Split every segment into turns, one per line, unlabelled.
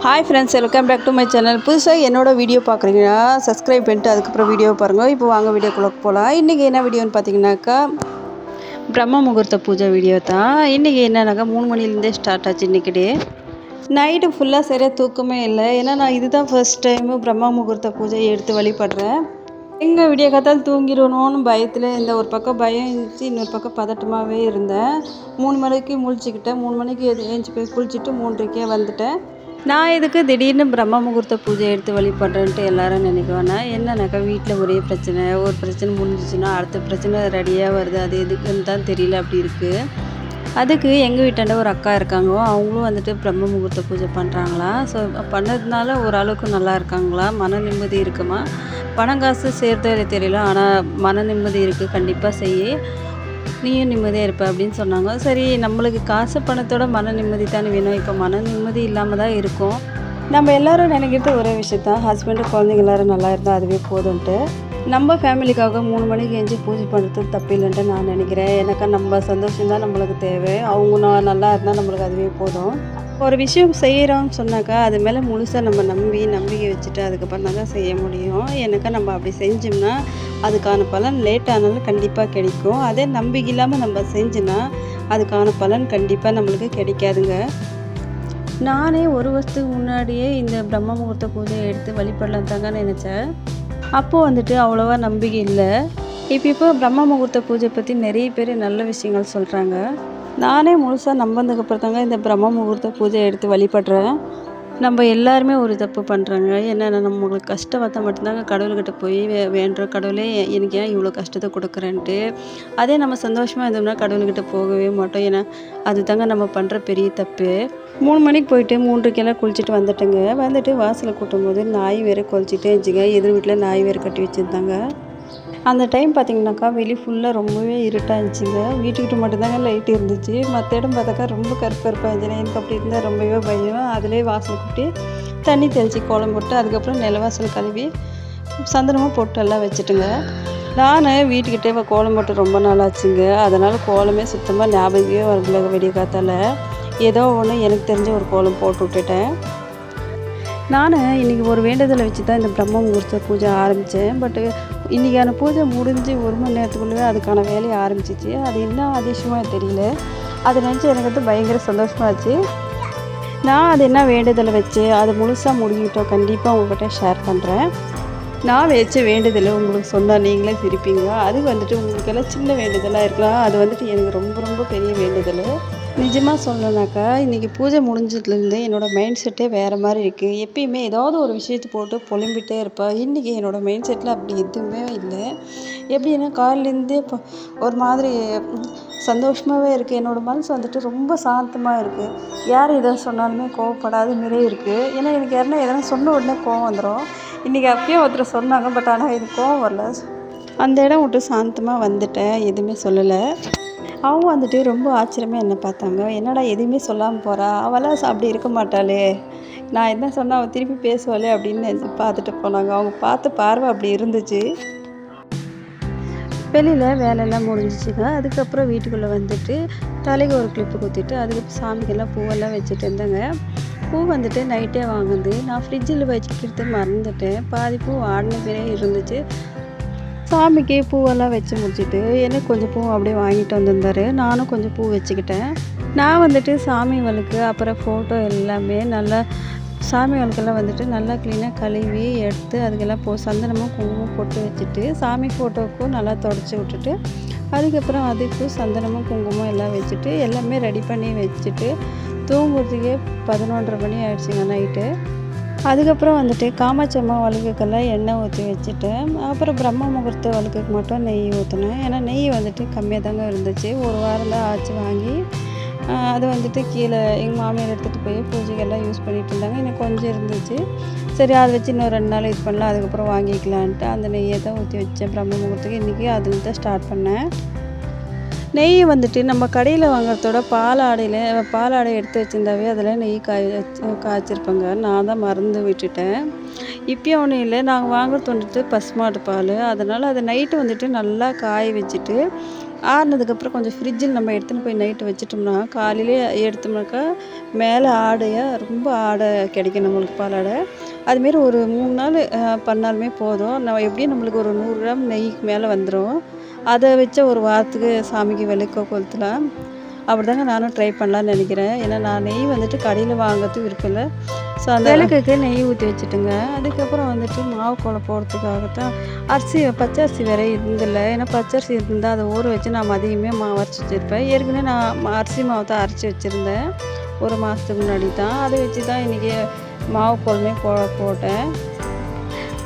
Hi friends, welcome back to my channel. புதுசாக என்னோடய video பார்க்குறீங்கன்னா சப்ஸ்கிரைப் பண்ணிட்டு அதுக்கப்புறம் வீடியோ பாருங்கள். இப்போ வாங்க வீடியோக்குள்ளே போகலாம். இன்றைக்கி என்ன வீடியோன்னு பார்த்தீங்கன்னாக்கா பிரம்ம முகூர்த்த பூஜை வீடியோ தான். இன்றைக்கி என்னன்னாக்கா 3 மணிலேருந்தே ஸ்டார்ட் ஆச்சு. இன்றைக்கி டே நைட்டு ஃபுல்லாக சரியாக தூக்கமே இல்லை. ஏன்னா நான் இதுதான் ஃபர்ஸ்ட் டைமு பிரம்ம முகூர்த்த பூஜையை எடுத்து வழிபடுறேன். எங்கள் விடிய காத்தால் தூங்கிடணும்னு பயத்தில் இந்த ஒரு பக்கம் பயம் இருந்துச்சு, இன்னொரு பக்கம் பதட்டமாகவே இருந்தேன். 3 மணிக்கு முழிச்சிக்கிட்டேன். 3 மணிக்கு எழுந்துச்சி போய் குளிச்சுட்டு 3:30க்கே வந்துட்டேன். நான் இதுக்கு திடீர்னு பிரம்ம முகூர்த்த பூஜை எடுத்து வழிபடுறேன்ட்டு எல்லாரும் நினைக்குவேன்னா, என்னன்னாக்கா வீட்டில் ஒரே பிரச்சனை, ஒரு பிரச்சனை முடிஞ்சிச்சுன்னா அடுத்த பிரச்சனை ரெடியாக வருது. அது எதுக்குன்னு தான் தெரியல, அப்படி இருக்குது. அதுக்கு எங்கள் வீட்டாண்ட ஒரு அக்கா இருக்காங்க. அவங்களும் வந்துட்டு பிரம்ம முகூர்த்த பூஜை பண்ணுறாங்களா. ஸோ பண்ணதுனால ஓரளவுக்கு நல்லா இருக்காங்களா, மன நிம்மதி இருக்குமா. பணம் காசு சேர்த்து தெரியல, ஆனால் மன நிம்மதி இருக்குது. கண்டிப்பாக செய்ய, நீயும் நிம்மதியாக இருப்ப அப்படின்னு சொன்னாங்க. சரி, நம்மளுக்கு காசு பணத்தோட மன நிம்மதி தானே வேணும். இப்போ மன நிம்மதி இல்லாமல் தான் இருக்கும். நம்ம எல்லோரும் நினைக்கிறது ஒரே விஷயத்தான், ஹஸ்பண்டு குழந்தைங்க எல்லோரும் நல்லா இருந்தால் அதுவே போதும்ன்ட்டு. நம்ம ஃபேமிலிக்காக 3 மணிக்கு எழுந்து பூஜை பண்ணுறது தப்பு இல்லைன்ட்டு நான் நினைக்கிறேன். எனக்கு நம்ம சந்தோஷம்தான் நம்மளுக்கு தேவை. அவங்க நல்லா இருந்தால் நம்மளுக்கு அதுவே போதும். ஒரு விஷயம் செய்கிறோம்னு சொன்னாக்கா அது மேலே முழுசாக நம்ம நம்பிக்கை வச்சுட்டு அதுக்கப்புறம் தான் செய்ய முடியும். ஏன்னாக்கா நம்ம அப்படி செஞ்சோம்னா அதுக்கான பலன் லேட் ஆனாலும் கண்டிப்பாக கிடைக்கும். அதே நம்பிக்கை இல்லாமல் நம்ம செஞ்சோன்னா அதுக்கான பலன் கண்டிப்பாக நம்மளுக்கு கிடைக்காதுங்க. நானே 1 வருஷத்துக்கு முன்னாடியே இந்த பிரம்ம முகூர்த்த பூஜையை எடுத்து வழிபடலாம் தாங்க நினச்சேன். அப்போது வந்துட்டு அவ்வளோவா நம்பிக்கை இல்லை. இப்போ பிரம்ம முகூர்த்த பூஜை பற்றி நிறைய பேர் நல்ல விஷயங்கள் சொல்கிறாங்க. நானே முழுசாக நம்பினதுக்கப்புறம் தாங்க இந்த பிரம்ம முகூர்த்த பூஜையை எடுத்து வழிபடுறேன். நம்ம எல்லாருமே ஒரு தப்பு பண்ணுறாங்க. என்னென்னா, நம்மளுக்கு கஷ்டம் வந்தால் மட்டும்தாங்க கடவுள்கிட்ட போய் வேண்டுற, கடவுளே எனக்கு ஏன் இவ்வளோ கஷ்டத்தை கொடுக்குறேன்ட்டு. அதே நம்ம சந்தோஷமாக இருந்தோம்னா கடவுள்கிட்ட போகவே மாட்டோம். ஏன்னா அது தாங்க நம்ம பண்ணுற பெரிய தப்பு. 3 மணிக்கு போயிட்டு 3:30 குளிச்சுட்டு வந்துட்டேங்க. வந்துட்டு வாசலை கூட்டும்போது நாய் வேறு குளிச்சுட்டே இருந்துச்சுங்க. எதிர் வீட்டில் நாய் வேறு கட்டி வச்சுருந்தாங்க. அந்த டைம் பார்த்திங்கனாக்கா வெளியே ஃபுல்லாக ரொம்பவே இருட்டாக இருந்துச்சுங்க. வீட்டுக்கிட்ட மட்டும்தாங்க லைட் இருந்துச்சு. மற்ற இடம் பார்த்தாக்கா ரொம்ப கருப்பாக இருந்துச்சு. எனக்கு அப்படி இருந்தால் ரொம்பவே பயம். அதிலே வாசல் கூட்டி தண்ணி தெளித்து கோலம் போட்டு அதுக்கப்புறம் நிலவாசல் கழுவி சந்தனமும் போட்டு எல்லாம் வச்சுட்டுங்க. நான் வீட்டுக்கிட்டே கோலம் போட்டு ரொம்ப நாள் ஆச்சுங்க. அதனால் கோலமே சுத்தமாக ஞாபகமே வரல. விடிய காத்தால் ஏதோ ஒன்று எனக்கு தெரிஞ்ச ஒரு கோலம் போட்டு விட்டுட்டேன். நான் இன்றைக்கி ஒரு வேண்டுதலை வச்சு தான் இந்த பிரம்ம முகூர்த்த பூஜை ஆரம்பித்தேன். பட்டு இன்றைக்கான பூஜை முடிஞ்சு 1 மணி நேரத்துக்குள்ளே அதுக்கான வேலையை ஆரம்பிச்சிச்சு. அது என்ன அதிசயமாக தெரியல. அதை நினச்சி எனக்கு வந்து பயங்கர சந்தோஷமாச்சு. நான் அது என்ன வேண்டுதலை வச்சு அது முழுசாக முடிஞ்சிட்டோம். கண்டிப்பாக உங்கள்கிட்ட ஷேர் பண்ணுறேன். நான் வச்ச வேண்டுதலை உங்களுக்கு சொன்னால் நீங்களே சிரிப்பீங்க. அது வந்துட்டு உங்களுக்கெல்லாம் சின்ன வேண்டுதலாக இருக்கலாம். அது வந்துட்டு எனக்கு ரொம்ப ரொம்ப பெரிய வேண்டுதல். நிஜமாக சொல்லனாக்கா இன்றைக்கி பூஜை முடிஞ்சதுலேருந்து என்னோடய மைண்ட் செட்டே வேறு மாதிரி இருக்குது. எப்பயுமே ஏதாவது ஒரு விஷயத்தை போட்டு புலம்பிகிட்டே இருப்பேன். இன்றைக்கி என்னோடய மைண்ட் செட்டில் அப்படி எதுவுமே இல்லை. எப்படின்னா காலையிலேருந்தே இப்போ ஒரு மாதிரி சந்தோஷமாகவே இருக்குது. என்னோடய மனசு வந்துட்டு ரொம்ப சாந்தமாக இருக்குது. யார் எதை சொன்னாலுமே கோவப்படாத மாரியே இருக்குது. ஏன்னா எனக்கு யாருன்னா எதனா சொன்ன உடனே கோவம் வந்துடும். இன்றைக்கி அப்பயே ஒருத்தர் சொன்னாங்க, பட் ஆனால் எனக்கு கோவம் வரல. அந்த இடம் விட்டு சாந்தமாக வந்துட்டேன். எதுவுமே சொல்லலை. அவங்க வந்துட்டு ரொம்ப ஆச்சரியமாக என்னை பார்த்தாங்க. என்னடா எதுவுமே சொல்லாமல் போகிறா, அவளாம் அப்படி இருக்க மாட்டாளே, நான் என்ன சொன்னால் அவள் திருப்பி பேசுவாளே அப்படின்னு பார்த்துட்டு போனாங்க. அவங்க பார்த்த பார்வை அப்படி இருந்துச்சு. வெளியில் வேலையெல்லாம் முடிஞ்சிச்சுங்க. அதுக்கப்புறம் வீட்டுக்குள்ளே வந்துட்டு தலைக்கு ஒரு கிளிப்பு குத்திட்டு அதுக்கு சாமிக்கெல்லாம் பூவெல்லாம் வச்சுட்டு இருந்தேங்க. பூ வந்துட்டு நைட்டே வாங்குது. நான் ஃப்ரிட்ஜில் வச்சுக்கிறது மறந்துட்டேன். பாதி பூ ஆடின பேரே இருந்துச்சு. சாமிக்கு பூவெல்லாம் வச்சு முடிச்சுட்டு எனக்கு கொஞ்சம் பூ அப்படியே வாங்கிட்டு வந்திருந்தார். நானும் கொஞ்சம் பூ வச்சுக்கிட்டேன். நான் வந்துட்டு சாமி வழுக்கு அப்புறம் ஃபோட்டோ எல்லாமே நல்லா சாமி வழுக்கெல்லாம் வந்துட்டு நல்லா க்ளீனாக கழுவி எடுத்து அதுக்கெல்லாம் சந்தனமும் குங்குமம் போட்டு வச்சுட்டு சாமி ஃபோட்டோவுக்கும் நல்லா தொடச்சி விட்டுட்டு அதுக்கப்புறம் அதுக்கு சந்தனமும் குங்குமம் எல்லாம் வச்சுட்டு எல்லாமே ரெடி பண்ணி வச்சுட்டு தூங்குறதுக்கே 11:30 மணி ஆயிடுச்சுங்க நைட்டு. அதுக்கப்புறம் வந்துட்டு காமாட்சி அம்மா வழுக்குக்கெல்லாம் எண்ணெய் ஊற்றி வச்சுட்டேன். அப்புறம் பிரம்ம முகூர்த்த வழுக்குக்கு மட்டும் நெய் ஊற்றினேன். ஏன்னா நெய் வந்துட்டு கம்மியாக தாங்க இருந்துச்சு. 1 வாரம் தான் ஆச்சு வாங்கி. அது வந்துட்டு கீழே எங்கள் மாமியார் எடுத்துகிட்டு போய் பூஜைக்கெல்லாம் யூஸ் பண்ணிகிட்டு இருந்தாங்க. எனக்கு கொஞ்சம் இருந்துச்சு. சரி அதை வச்சு இன்னும் 2 நாள் இது பண்ணலாம், அதுக்கப்புறம் வாங்கிக்கலான்ட்டு அந்த நெய்யை தான் ஊற்றி வச்சேன் பிரம்ம முகூர்த்தத்துக்கு. இன்றைக்கி அதில் தான் ஸ்டார்ட் பண்ணேன். நெய் வந்துட்டு நம்ம கடையில் வாங்குறதோட பாலாடை எடுத்து வச்சுருந்தாவே அதில் நெய் காய்ச்சிருப்பேங்க. நான் தான் மறந்து விட்டுட்டேன். இப்பயும் ஒன்றும் இல்லை, நாங்கள் வாங்குறது வந்துட்டு பசுமாட்டு பால். அதனால் அதை நைட்டு வந்துட்டு நல்லா காய வச்சுட்டு ஆறுனதுக்கப்புறம் கொஞ்சம் ஃப்ரிட்ஜில் நம்ம எடுத்துன்னு போய் நைட்டு வச்சிட்டோம்னா காலையிலே எடுத்தோம்னாக்கா மேலே ஆடையாக ரொம்ப ஆடை கிடைக்கும் நம்மளுக்கு பாலாடை. அதுமாரி ஒரு 3 நாள் பண்ணாலுமே போதும். எப்படியும் நம்மளுக்கு ஒரு 100 கிராம் நெய்க்கு மேலே வந்துடும். அதை வச்ச ஒரு வாரத்துக்கு சாமிக்கு விளக்க கொளுத்தலாம். அப்படிதாங்க நானும் ட்ரை பண்ணலான்னு நினைக்கிறேன். ஏன்னா நான் நெய் வந்துட்டு கடையில் வாங்குறது விருப்பம் இல்லை. ஸோ அந்த விளக்குக்கு நெய் ஊற்றி வச்சுட்டுங்க. அதுக்கப்புறம் வந்துட்டு மாவு கோலம் போடுறதுக்காகத்தான் பச்சை அரிசி வேறு இருந்தில்ல. ஏன்னா பச்சை அரிசி இருந்தால் அதை ஊற வச்சு நான் மதியமே மாவு அரைச்சி வச்சுருப்பேன். ஏற்கனவே நான் அரிசி மாவு தான் அரைச்சி வச்சுருந்தேன் 1 மாதத்துக்கு முன்னாடி தான். அதை வச்சு தான் இன்றைக்கி மாவு கோலமே போட்டேன்.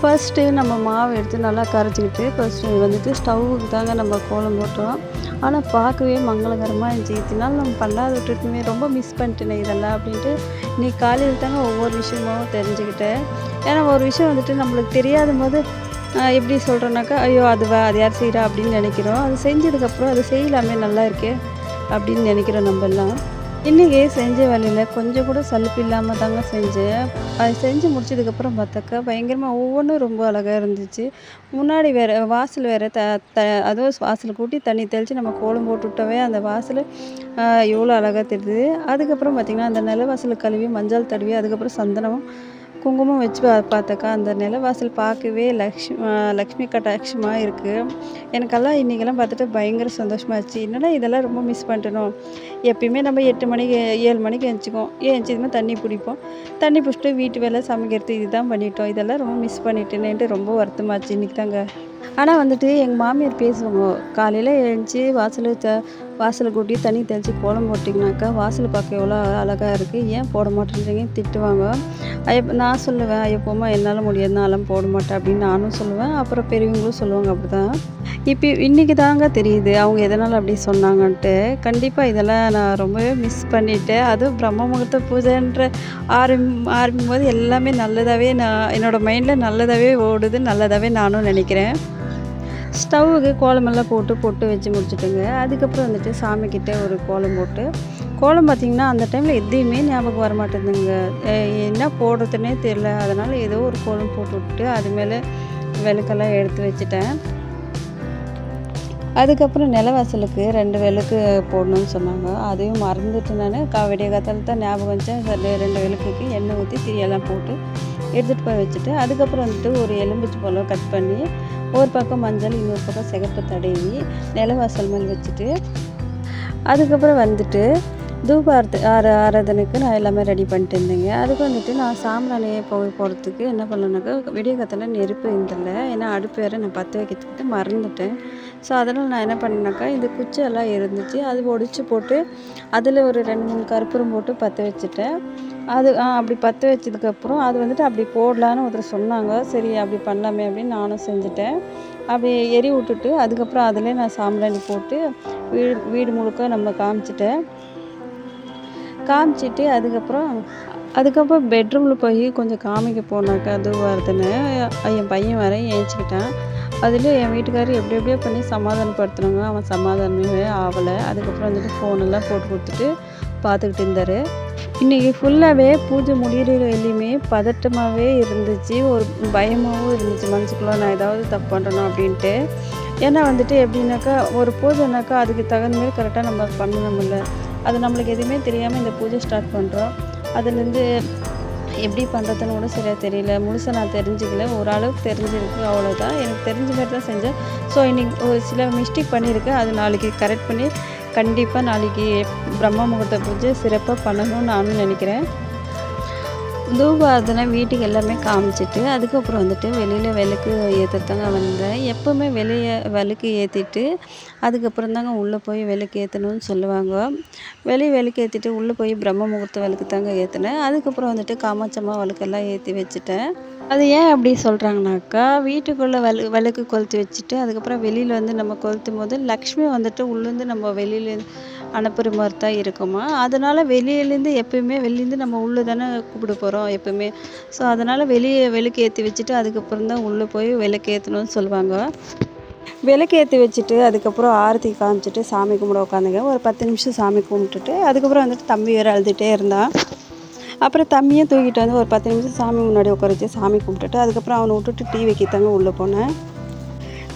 ஃபர்ஸ்ட்டு நம்ம மாவு எடுத்து நல்லா கரைச்சிக்கிட்டு ஃபர்ஸ்ட்டு வந்துட்டு ஸ்டவ்வுக்கு தாங்க நம்ம கோலம் போட்டோம். ஆனால் பார்க்கவே மங்களகரமாக இருந்துச்சு. இத்தனை நாள் நம்ம பண்ணாத விட்டுட்டுமே ரொம்ப மிஸ் பண்ணிட்டேனே இதெல்லாம் அப்படின்ட்டு இன்றைக்கி காலையில் தாங்க ஒவ்வொரு விஷயமும் தெரிஞ்சுக்கிட்டேன். ஏன்னா ஒரு விஷயம் வந்துட்டு நம்மளுக்கு தெரியாத போது எப்படி சொல்கிறோன்னாக்கா, ஐயோ அது யார் செய்கிறா அப்படின்னு நினைக்கிறோம். அது செஞ்சதுக்கப்புறம் அது செய்யலாமே நல்லா இருக்கே அப்படின்னு நினைக்கிறோம் நம்மெல்லாம். இன்றைக்கி செஞ்ச வேலையில் கொஞ்சம் கூட சலுப்பு இல்லாமல் தாங்க செஞ்சேன். அது செஞ்சு முடிச்சதுக்கப்புறம் பார்த்தாக்கா பயங்கரமாக ஒவ்வொன்றும் ரொம்ப அழகாக இருந்துச்சு. முன்னாடி வேறு வாசல் வேறு அதுவும் வாசல் கூட்டி தண்ணி தெளித்து நம்ம கோலம் போட்டு விட்டாவே அந்த வாசல் எவ்வளோ அழகாக தெரியுது. அதுக்கப்புறம் பார்த்திங்கன்னா அந்த நிலவாசல் கழுவி மஞ்சள் தடவி அதுக்கப்புறம் சந்தனமும் குங்குமம் வச்சு பார்த்தாக்கா அந்த நிலவாசல் பார்க்கவே லக்ஷ்மி கட்டாட்சமாக இருக்குது. எனக்கெல்லாம் இன்றைக்கெல்லாம் பார்த்துட்டு பயங்கர சந்தோஷமாகிடுச்சு. என்னடா இதெல்லாம் ரொம்ப மிஸ் பண்ணிட்டனோ. எப்பயுமே நம்ம 8 மணிக்கு 7 மணிக்கு எழுந்திரிச்சிக்குவோம். எழுந்திரிச்சதுமே தண்ணி பிடிப்போம். தண்ணி பிடிச்சிட்டு வீட்டு வேலை சமைக்கிறது இதுதான் பண்ணிட்டோம். இதெல்லாம் ரொம்ப மிஸ் பண்ணிட்டேனேன்ட்டு ரொம்ப வருத்தமாச்சு இன்றைக்கி தாங்க. ஆனால் வந்துட்டு எங்கள் மாமியார் பேசுவாங்க, காலையில் எழுந்துச்சி வாசலை கூட்டி தண்ணி தெளித்து கோலம் போட்டிங்கனாக்கா வாசல் பார்க்க எவ்வளோ அழகாக இருக்குது, ஏன் போட மாட்டேன்றீங்கன்னு திட்டுவாங்க. நான் சொல்லுவேன், எப்போமா என்னால் முடியாது, நான்லாம் போட மாட்டேன் அப்படின்னு நானும் சொல்லுவேன். அப்புறம் பெரியவங்களும் சொல்லுவாங்க அப்படி தான். இப்போ இன்றைக்கி தாங்க தெரியுது அவங்க எதனால் அப்படி சொன்னாங்கன்ட்டு. கண்டிப்பாக இதெல்லாம் நான் ரொம்பவே மிஸ் பண்ணிவிட்டேன். அதுவும் பிரம்ம முகூர்த்த பூஜைன்ற ஆரம்பிக்கும் போது எல்லாமே நல்லதாகவே என்னோடய மைண்டில் நல்லதாகவே ஓடுது, நல்லதாகவே நானும் நினைக்கிறேன். ஸ்டவ்வுக்கு கோலமெல்லாம் போட்டு பொட்டு வச்சு முடிச்சுட்டுங்க. அதுக்கப்புறம் வந்துட்டு சாமிக்கிட்ட ஒரு கோலம் போட்டு கோலம் பார்த்திங்கன்னா அந்த டைமில் எதையுமே ஞாபகம் வர மாட்டேங்குதுங்க. என்ன போடுறதுன்னே தெரியல. அதனால் ஏதோ ஒரு கோலம் போட்டு விட்டு அது மேலே விளக்கெல்லாம் எடுத்து வச்சுட்டேன். அதுக்கப்புறம் நிலவாசலுக்கு 2 விளக்கு போடணும்னு சொன்னாங்க. அதையும் மறந்துட்டு நான் விடிய காத்தால தான் ஞாபகம் வச்சேன். 2 விளக்குக்கு எண்ணெய் ஊற்றி திரியெல்லாம் போட்டு எடுத்துகிட்டு போய் வச்சுட்டு அதுக்கப்புறம் வந்துட்டு ஒரு எலும்பிச்சை பழம் கட் பண்ணி ஒரு பக்கம் மஞ்சள் இன்னொரு பக்கம் சிகப்பு தடவி நிலவாசல் மேல் வச்சுட்டு அதுக்கப்புறம் வந்துட்டு ஆராதனைக்கு நான் எல்லாமே ரெடி பண்ணிட்டு இருந்தேங்க. அதுக்கு வந்துட்டு நான் சாம்பிராணியை போடுறதுக்கு என்ன பண்ணேன்னாக்கா விடிய காத்தால நெருப்பு இருந்தில்ல. ஏன்னா அடுப்பு வேறு நான் பற்ற வைக்கிறதுக்கு மறந்துட்டேன். ஸோ அதனால் நான் என்ன பண்ணேன்னாக்கா இந்த குச்செல்லாம் இருந்துச்சு அது ஒடிச்சு போட்டு அதில் ஒரு 2-3 கற்பூரம் போட்டு பற்ற வச்சுட்டேன். அது அப்படி பற்ற வச்சதுக்கப்புறம் அது வந்துட்டு அப்படி போடலான்னு ஒருத்தர் சொன்னாங்க. சரி அப்படி பண்ணலாமே அப்படின்னு நானும் செஞ்சுட்டேன். அப்படி எரி விட்டுட்டு அதுக்கப்புறம் அதிலே நான் சாம்பிராணி போட்டு வீடு முழுக்க நம்ம காமிச்சிட்டு அதுக்கப்புறம் பெட்ரூமில் போய் கொஞ்சம் காமிக்க போனாக்கா தூபாரத்துன்னு என் பையன் வர ஏஞ்சிக்கிட்டான். அதில் என் வீட்டுக்காரர் எப்படியோ பண்ணி சமாதானப்படுத்துனாங்க. அவன் சமாதானமே ஆகலை. அதுக்கப்புறம் வந்துட்டு ஃபோனெல்லாம் போட்டு கொடுத்துட்டு பார்த்துக்கிட்டு இருந்தார். இன்றைக்கி ஃபுல்லாகவே பூஜை முடிகிற வரையிலுமே பதட்டமாகவே இருந்துச்சு. ஒரு பயமாகவும் இருந்துச்சு மனசுக்குள்ளே, நான் ஏதாவது தப்பு பண்ணுறேனோ அப்படின்ட்டு. ஏன்னா வந்துட்டு எப்படின்னாக்கா ஒரு பூஜைனாக்கா அதுக்கு தகுந்த மாதிரி கரெக்டாக நம்ம பண்ணணும்ல. அது நம்மளுக்கு எதுவுமே தெரியாமல் இந்த பூஜை ஸ்டார்ட் பண்ணுறோம். அதுலேருந்து எப்படி பண்ணுறதுன்னு கூட சரியாக தெரியல. முழுசாக நான் தெரிஞ்சுக்கல, ஓரளவுக்கு தெரிஞ்சிருக்கு, அவ்வளோதான். எனக்கு தெரிஞ்ச மாதிரி தான் செஞ்சேன். ஸோ இன்றைக்கி ஒரு சில மிஸ்டேக் பண்ணியிருக்கேன். அது நாளைக்கு கரெக்ட் பண்ணி கண்டிப்பாக நாளைக்கு பிரம்ம முகூர்த்த பூஜை சிறப்பாக பண்ணணும்னு நானும் நினைக்கிறேன். தூபாரதனை வீட்டுக்கு எல்லாமே காமிச்சிட்டு அதுக்கப்புறம் வந்துட்டு வெளியில் விளக்கு ஏற்றுறதாங்க வந்தேன். எப்போவுமே வெளியே விளக்கு ஏற்றிட்டு அதுக்கப்புறம் தாங்க உள்ளே போய் விளக்கு ஏற்றணும்னு சொல்லுவாங்க. வெளியே விளக்கு ஏற்றிட்டு உள்ளே போய் பிரம்ம முகூர்த்த விளக்கு தாங்க ஏற்றினேன். அதுக்கப்புறம் வந்துட்டு காமாட்சம்மா விளக்கெல்லாம் ஏற்றி வச்சுட்டேன். அது ஏன் அப்படி சொல்கிறாங்கனாக்கா வீட்டுக்குள்ளே விளக்கு கொளுத்தி வச்சுட்டு அதுக்கப்புறம் வெளியில் வந்து நம்ம கொளுத்தும் போது லக்ஷ்மி வந்துட்டு உள்ளேருந்து நம்ம வெளியில் அனுப்புகிற மாதிரி தான் இருக்குமா. அதனால் வெளியிலேருந்து எப்பயுமே வெளிலேருந்து நம்ம உள்ளே தானே கூப்பிட போகிறோம் எப்பயுமே. ஸோ அதனால் வெளியே விளக்கு ஏற்றி வச்சுட்டு அதுக்கப்புறம் தான் உள்ளே போய் விளக்கு ஏற்றணும்னு சொல்லுவாங்க. விளக்கு ஏற்றி வச்சுட்டு அதுக்கப்புறம் ஆரத்தி காமிச்சிட்டு சாமி கும்பிட உட்காந்துங்க. ஒரு 10 நிமிஷம் சாமி கும்பிட்டுட்டு அதுக்கப்புறம் வந்துட்டு தம்பி வேறு அழுதுகிட்டே இருந்தான். அப்புறம் தம்பியும் தூக்கிட்டு வந்து ஒரு 10 நிமிஷம் சாமி முன்னாடி உட்கார வச்சு சாமி கும்பிட்டுட்டு அதுக்கப்புறம் அவனை விட்டுட்டு டீ வைக்கத்தாங்க உள்ளே போனேன்.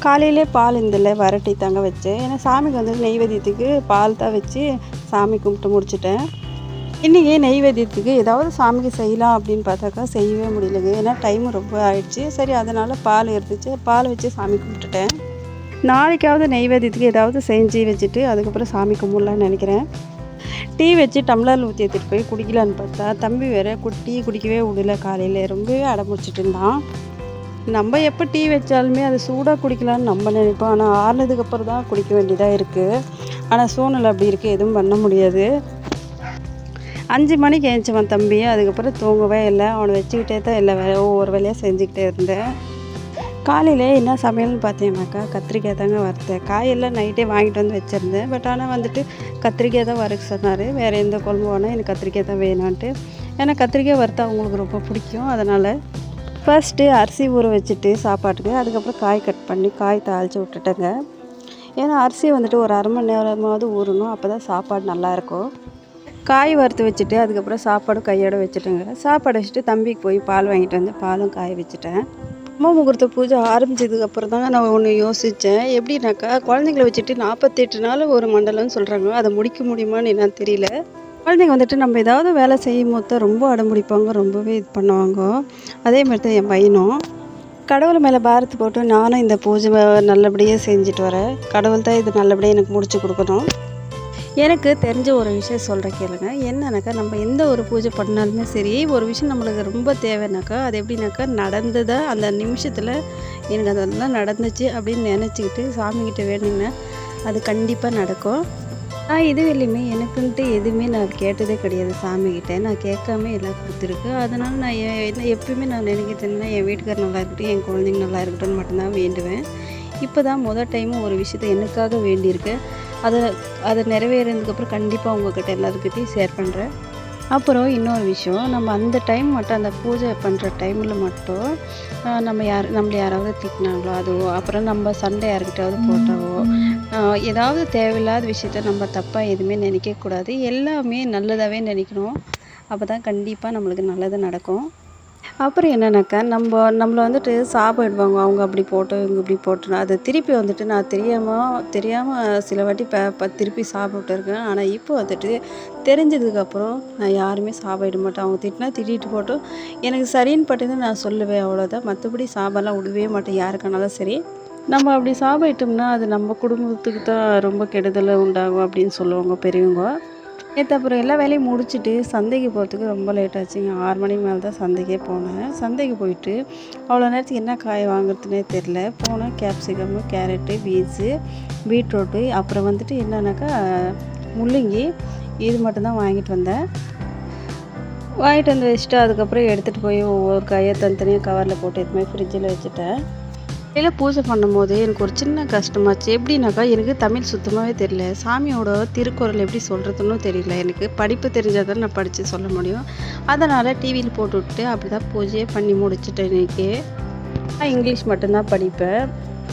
காலையிலே பால் இருந்தில்ல வரட்டி தாங்க வச்சேன். ஏன்னா சாமிக்கு வந்து நெய்வேத்தியத்துக்கு பால் தான் வச்சு சாமி கும்பிட்டு முடிச்சிட்டேன். இன்றைக்கி நெய்வேத்தியத்துக்கு ஏதாவது சாமிக்கு செய்யலாம் அப்படின்னு பார்த்தாக்கா செய்யவே முடியலைங்க. ஏன்னா டைம் ரொம்ப ஆயிடுச்சு. சரி அதனால் பால் இருந்துச்சு, பால் வச்சு சாமி கும்பிட்டுட்டேன். நாளைக்காவது நெய்வேத்தியத்துக்கு ஏதாவது செஞ்சு வச்சுட்டு அதுக்கப்புறம் சாமி கும்பிடலான்னு நினைக்கிறேன். டீ வச்சு டம்ளரில் ஊற்றி எடுத்துகிட்டு போய் குடிக்கலான்னு பார்த்தா தம்பி வேறு டீ குடிக்கவே விடல. காலையில் ரொம்பவே அடம்பிடிச்சிட்டு இருந்தான். நம்ம எப்போ டீ வச்சாலுமே அது சூடாக குடிக்கலான்னு நம்ம நினைப்போம். ஆனால் ஆறுனதுக்கப்புறம் தான் குடிக்க வேண்டியதாக இருக்குது. ஆனால் சூழ்நிலை அப்படி இருக்குது, எதுவும் பண்ண முடியாது. 5 மணிக்கு எழுந்திரிச்சவன் தம்பி. அதுக்கப்புறம் தூங்கவே இல்லை. அவனை வச்சுக்கிட்டே தான் எல்லா ஒவ்வொரு வேலையாக செஞ்சுக்கிட்டே இருந்தேன். காலையில் என்ன சமையல்னு பார்த்தீங்கன்னாக்கா கத்திரிக்காய் தாங்க வறுத்தேன். காயெல்லாம் நைட்டே வாங்கிட்டு வந்து வச்சுருந்தேன். பட் ஆனால் வந்துட்டு கத்திரிக்காய் தான் வறுக்க சொன்னார். வேறு எந்த குழம்பு வேணால் எனக்கு கத்திரிக்காய் தான் வேணான்ட்டு. ஏன்னா கத்திரிக்காய் வறுத்தா அவங்களுக்கு ரொம்ப பிடிக்கும். அதனால் ஃபஸ்ட்டு அரிசி ஊற வச்சுட்டு சாப்பாட்டுக்கு அதுக்கப்புறம் காய் கட் பண்ணி காய் தாளித்து விட்டுட்டேங்க. ஏன்னா அரிசி வந்துட்டு ஒரு 1/2 மணி நேரமாவது ஊறணும். அப்போ தான் சாப்பாடு நல்லாயிருக்கும். காய் வறுத்து வச்சுட்டு அதுக்கப்புறம் சாப்பாடு கையோடு வச்சுட்டேங்க. சாப்பாடு வச்சுட்டு தம்பிக்கு போய் பால் வாங்கிட்டு வந்து பாலும் காய வச்சுட்டேன். அம்மா முகூர்த்த பூஜை ஆரம்பித்ததுக்கப்புறம் தாங்க நான் ஒன்று யோசித்தேன். எப்படின்னாக்கா குழந்தைங்கள வச்சுட்டு 48 நாள் ஒரு மண்டலம்னு சொல்கிறாங்க. அதை முடிக்க முடியுமான்னு என்னன்னு தெரியல. குழந்தைங்க வந்துட்டு நம்ம ஏதாவது வேலை செய்யும் போது தான் ரொம்ப அடம்பிடிப்பாங்க, ரொம்பவே இது பண்ணுவாங்க. அதே மாதிரி தான் என் பையனும். கடவுள் மேலே பாரத்து போட்டு நானும் இந்த பூஜை நல்லபடியாக செஞ்சுட்டு வரேன். கடவுள் தான் இது நல்லபடியாக எனக்கு முடிச்சு கொடுக்கணும். எனக்கு தெரிஞ்ச ஒரு விஷயம் சொல்கிறேன் கேளுங்க. என்னன்னாக்கா நம்ம எந்த ஒரு பூஜை பண்ணாலுமே சரி, ஒரு விஷயம் நம்மளுக்கு ரொம்ப தேவைன்னாக்கா அது எப்படின்னாக்கா நடந்ததை அந்த நிமிஷத்தில் எனக்கு அதெல்லாம் நடந்துச்சு அப்படின்னு நினச்சிக்கிட்டு சாமிக்கிட்ட வேணுங்கன்னா அது கண்டிப்பாக நடக்கும். நான் இதுவரையிலுமே எனக்குன்ட்டு எதுவுமே நான் கேட்டதே கிடையாது சாமிக்கிட்ட. நான் கேட்காம எல்லாம் கொடுத்துருக்கு. அதனால் நான் எப்பயுமே நான் நினைக்கிறதுன்னா என் வீட்டுக்கார் நல்லா இருக்கட்டும், என் குழந்தைங்க நல்லா இருக்கட்டும்னு மட்டும்தான் வேண்டுவேன். இப்போ தான் டைமும் ஒரு விஷயத்தை எனக்காக வேண்டியிருக்கு. அதை நிறைவேறினதுக்கப்புறம் கண்டிப்பாக உங்கள்கிட்ட எல்லாருக்கிட்டையும் ஷேர் பண்ணுறேன். அப்புறம் இன்னொரு விஷயம், நம்ம அந்த டைம் மட்டும் அந்த பூஜை பண்ணுற டைமில் மட்டும் நம்மளை யாராவது திட்டினாங்களோ அதுவோ, அப்புறம் நம்ம சண்டை யாருக்கிட்டாவது போட்டாவோ, ஏதாவது தேவையில்லாத விஷயத்த நம்ம தப்பாக எதுவுமே நினைக்கக்கூடாது. எல்லாமே நல்லதாகவே நினைக்கணும். அப்போ தான் கண்டிப்பாக நம்மளுக்கு நல்லது நடக்கும். அப்புறம் என்னன்னாக்கா நம்மள வந்துட்டு சாப்பிடுவாங்க. அவங்க அப்படி போட்டோம், இவங்க இப்படி போட்டோம். அதை திருப்பி வந்துட்டு நான் தெரியாமல் சில வாட்டி திருப்பி சாப்பிட்டுருக்கேன். ஆனால் இப்போ வந்துட்டு தெரிஞ்சதுக்கப்புறம் நான் யாருமே சாப்பிட மாட்டேன். அவங்க திட்டினா திட்டிட்டு போட்டோம். எனக்கு சரின்னு பட்டுன்னு நான் சொல்லுவேன், அவ்வளோதான். மற்றபடி சாப்பாடெலாம் விடவே மாட்டேன் யாருக்கானாலும் சரி. நம்ம அப்படி சாப்பிட்டோம்னா அது நம்ம குடும்பத்துக்கு தான் ரொம்ப கெடுதல் உண்டாகும் அப்படின்னு சொல்லுவாங்க பெரியவங்க. நேற்று அப்புறம் எல்லா வேலையும் முடிச்சுட்டு சந்தைக்கு போகிறதுக்கு ரொம்ப லேட் ஆச்சுங்க. 6 மணிக்கு மேலே தான் சந்தைக்கே போனேன். சந்தைக்கு போயிட்டு அவ்வளோ நேரத்துக்கு என்ன காய் வாங்குறதுனே தெரில. போனேன், கேப்சிகம், கேரட்டு, பீன்ஸு, பீட்ரூட்டு, அப்புறம் வந்துட்டு என்னன்னாக்கா முள்ளங்கி, இது மட்டும்தான் வாங்கிட்டு வந்தேன். வாங்கிட்டு வந்து வச்சுட்டு அதுக்கப்புறம் எடுத்துகிட்டு போய் ஒவ்வொரு காயை தனித்தனியாக கவரில் போட்டு எதுவுமே ஃப்ரிட்ஜில் வச்சுட்டேன். காலையில் பூஜை பண்ணும்போது எனக்கு ஒரு சின்ன கஷ்டமாச்சு. எப்படின்னாக்கா எனக்கு தமிழ் சுத்தமாகவே தெரியல. சாமியோட திருக்குறள் எப்படி சொல்கிறதுன்னு தெரியல. எனக்கு படிப்பு தெரிஞ்சால் தான் நான் படித்து சொல்ல முடியும். அதனால் டிவியில் போட்டு விட்டு அப்படி தான் பூஜையே பண்ணி முடிச்சிட்டேன். இன்றைக்கி நான் இங்கிலீஷ் மட்டும்தான் படிப்பேன்.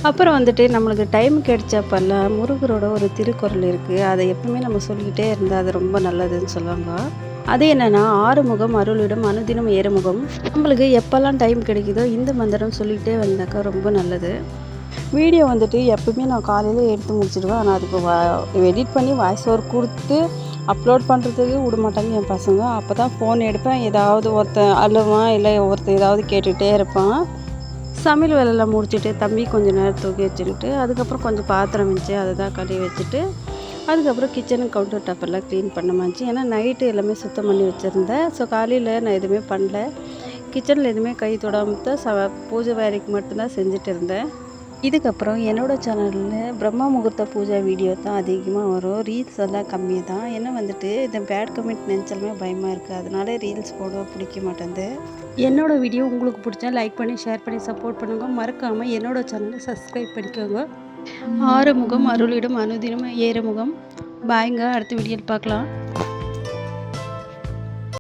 அப்புறம் வந்துட்டு நம்மளுக்கு டைம் கிடைச்சப்பெல்லாம் முருகரோட ஒரு திருக்குறள் இருக்குது. அதை எப்பவுமே நம்ம சொல்லிக்கிட்டே இருந்தால் அது ரொம்ப நல்லதுன்னு சொல்லுவாங்க. அது என்னென்னா, ஆறுமுகம் அருளிடம் அனுதினம் ஏறுமுகம். நம்மளுக்கு எப்போல்லாம் டைம் கிடைக்குதோ இந்த மந்திரம் சொல்லிக்கிட்டே வந்தாக்கா ரொம்ப நல்லது. வீடியோ வந்துட்டு எப்பவுமே நான் காலையில் எடுத்து முடிச்சிடுவேன். ஆனால் அதுக்கு எடிட் பண்ணி வாய்ஸ் ஓவர் கொடுத்து அப்லோட் பண்ணுறதுக்கு விட மாட்டாங்க என் பசங்க. அப்போ தான் ஃபோன் எடுப்பேன், ஏதாவது ஒருத்தன் அழுவான், இல்லை ஒருத்தன் ஏதாவது கேட்டுகிட்டே இருப்பான். சமையல் வேலையெல்லாம் முடிச்சுட்டு தம்பி கொஞ்சம் நேரம் தூக்கி வச்சுக்கிட்டு அதுக்கப்புறம் கொஞ்சம் பாத்திரம் வச்சு அதை தான் கழுவி வச்சுட்டு அதுக்கப்புறம் கிச்சனுக்கு கவுண்டர் டாப்பெல்லாம் க்ளீன் பண்ண மாச்சு. ஏன்னா நைட்டு எல்லாமே சுத்தம் பண்ணி வச்சுருந்தேன். ஸோ காலையில் நான் எதுவுமே பண்ணல. கிச்சனில் எதுவுமே கை தொடாமல் தான் பூஜை வேலைக்கு மட்டும்தான் செஞ்சுட்டு இருந்தேன். இதுக்கப்புறம் என்னோடய சேனலில் பிரம்மா முகூர்த்த பூஜை வீடியோ தான் அதிகமாக வரும். ரீல்ஸ் எல்லாம் கம்மி தான். ஏன்னா வந்துட்டு இந்த பேட் கமெண்ட் நினச்சாலுமே பயமாக இருக்குது. அதனால ரீல்ஸ் போட பிடிக்க மாட்டேங்குது. என்னோடய வீடியோ உங்களுக்கு பிடிச்சா லைக் பண்ணி ஷேர் பண்ணி சப்போர்ட் பண்ணுங்கள். மறக்காமல் என்னோடய சேனலை சப்ஸ்கிரைப் பண்ணிக்கோங்க. ஆறுமுகம் அருளிடம் அனுதினம் ஏறுமுகம். பாய்ங்க. அடுத்த வீடியோவில் பார்க்கலாம்.